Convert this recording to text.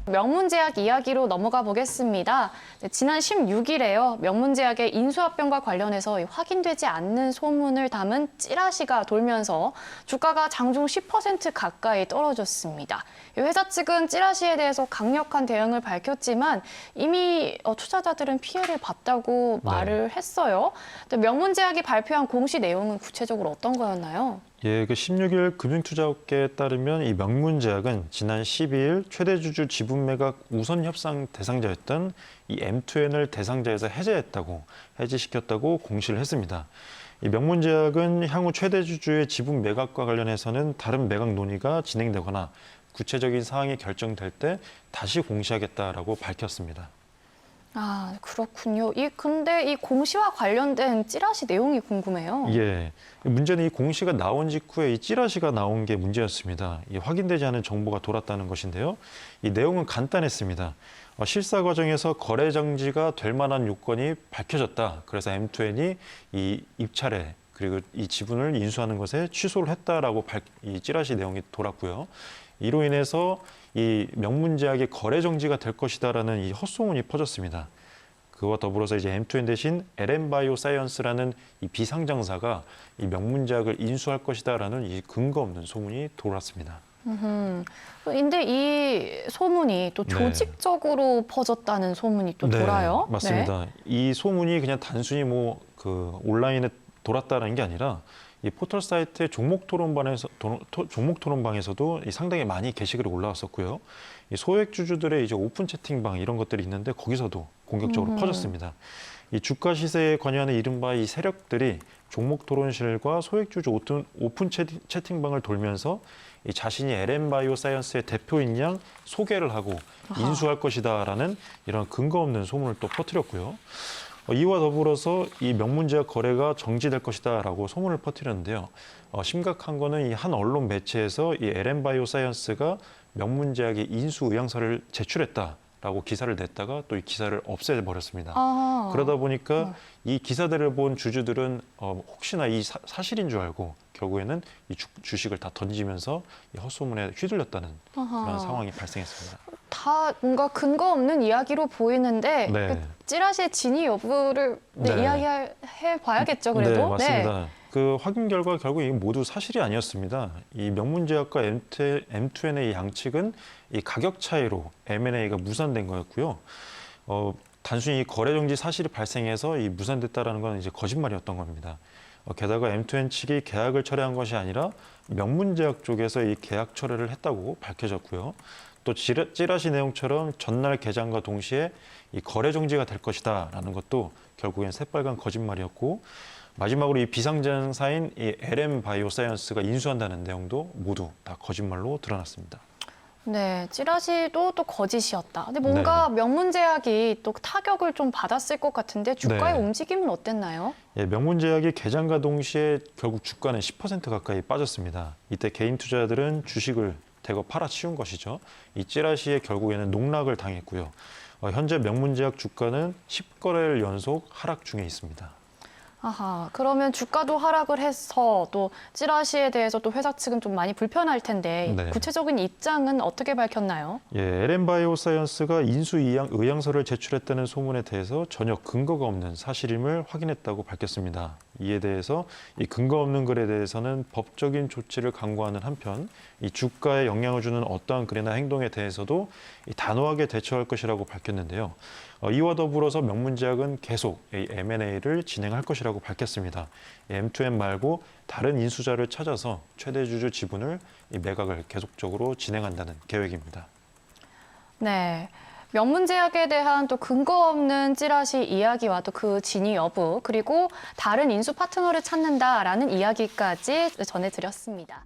명문제약 이야기로 넘어가 보겠습니다. 지난 16일에요. 명문제약의 인수합병과 관련해서 확인되지 않는 소문을 담은 찌라시가 돌면서 주가가 장중 10% 가까이 떨어졌습니다. 회사 측은 찌라시에 대해서 강력한 대응을 밝혔지만 이미 투자자들은 피해를 봤다고 말을 했어요. 명문제약이 발표한 공시 내용은 구체적으로 어떤 거였나요? 예, 16일 금융투자업계에 따르면 이 명문제약은 지난 12일 최대주주 지분 매각 우선 협상 대상자였던 이 M2N을 대상자에서 해지시켰다고 공시를 했습니다. 이 명문제약은 향후 최대주주의 지분 매각과 관련해서는 다른 매각 논의가 진행되거나 구체적인 사항이 결정될 때 다시 공시하겠다라고 밝혔습니다. 아, 그렇군요. 근데 이 공시와 관련된 찌라시 내용이 궁금해요. 예. 문제는 이 공시가 나온 직후에 이 찌라시가 나온 게 문제였습니다. 이 확인되지 않은 정보가 돌았다는 것인데요. 이 내용은 간단했습니다. 실사 과정에서 거래 정지가 될 만한 요건이 밝혀졌다. 그래서 M2N이 이 입찰에 그리고 이 지분을 인수하는 것에 취소를 했다라고 이 찌라시 내용이 돌았고요. 이로 인해서 이 명문제약의 거래 정지가 될 것이다라는 이 헛소문이 퍼졌습니다. 그와 더불어서 이제 M2N 대신 LM바이오사이언스라는 이 비상장사가 이 명문제약을 인수할 것이다라는 이 근거 없는 소문이 돌았습니다. 근데 이 소문이 또 조직적으로 퍼졌다는 소문이 또 돌아요. 네, 맞습니다. 이 소문이 그냥 단순히 온라인에 돌았다는 게 아니라 이 포털 사이트의 종목 토론방에서도 상당히 많이 게시글이 올라왔었고요. 이 소액 주주들의 이제 오픈 채팅방 이런 것들이 있는데 거기서도 공격적으로 퍼졌습니다. 이 주가 시세에 관여하는 이른바 이 세력들이 종목 토론실과 소액 주주 오픈 채팅방을 돌면서 이 자신이 LM바이오사이언스의 대표인 양 소개를 하고 인수할 것이다라는 이런 근거 없는 소문을 또 퍼뜨렸고요. 이와 더불어서 이 명문제약 거래가 정지될 것이다라고 소문을 퍼뜨렸는데요. 심각한 거는 이 한 언론 매체에서 이 LM바이오사이언스가 명문제약의 인수 의향서를 제출했다라고 기사를 냈다가 또 이 기사를 없애버렸습니다. 그러다 보니까 이 기사들을 본 주주들은 혹시나 이 사실인 줄 알고 결국에는 이 주식을 다 던지면서 이 헛소문에 휘둘렸다는 그런 상황이 발생했습니다. 다 뭔가 근거 없는 이야기로 보이는데 그 찌라시의 진위 여부를 이야기해 봐야겠죠, 그래도. 네, 맞습니다. 그 확인 결과 결국 이게 모두 사실이 아니었습니다. 이 명문제약과 M2N의 양측은 이 가격 차이로 M&A가 무산된 거였고요. 단순히 이 거래 정지 사실이 발생해서 이 무산됐다라는 건 이제 거짓말이었던 겁니다. 게다가 M2N 측이 계약을 철회한 것이 아니라 명문제약 쪽에서 이 계약 철회를 했다고 밝혀졌고요. 또 찌라시 내용처럼 전날 개장과 동시에 이 거래 정지가 될 것이다라는 것도 결국엔 새빨간 거짓말이었고 마지막으로 이 비상장사인 이 LM바이오사이언스가 인수한다는 내용도 모두 다 거짓말로 드러났습니다. 네, 찌라시도 또 거짓이었다. 근데 뭔가 명문제약이 또 타격을 좀 받았을 것 같은데 주가의 움직임은 어땠나요? 예, 명문제약이 개장과 동시에 결국 주가는 10% 가까이 빠졌습니다. 이때 개인 투자자들은 주식을 대거 팔아치운 것이죠. 이 찌라시에 결국에는 농락을 당했고요. 현재 명문제약 주가는 10거래일 연속 하락 중에 있습니다. 아하, 그러면 주가도 하락을 해서 또 찌라시에 대해서 또 회사 측은 좀 많이 불편할 텐데 구체적인 입장은 어떻게 밝혔나요? 예, LM바이오사이언스가 인수 의향서를 제출했다는 소문에 대해서 전혀 근거가 없는 사실임을 확인했다고 밝혔습니다. 이에 대해서 이 근거 없는 글에 대해서는 법적인 조치를 강구하는 한편 이 주가에 영향을 주는 어떠한 글이나 행동에 대해서도 단호하게 대처할 것이라고 밝혔는데요. 이와 더불어서 명문제약은 계속 M&A를 진행할 것이라고 밝혔습니다. M2N 말고 다른 인수자를 찾아서 최대주주 지분을 매각을 계속적으로 진행한다는 계획입니다. 네. 명문제약에 대한 또 근거 없는 찌라시 이야기와 또 그 진위 여부 그리고 다른 인수 파트너를 찾는다라는 이야기까지 전해드렸습니다.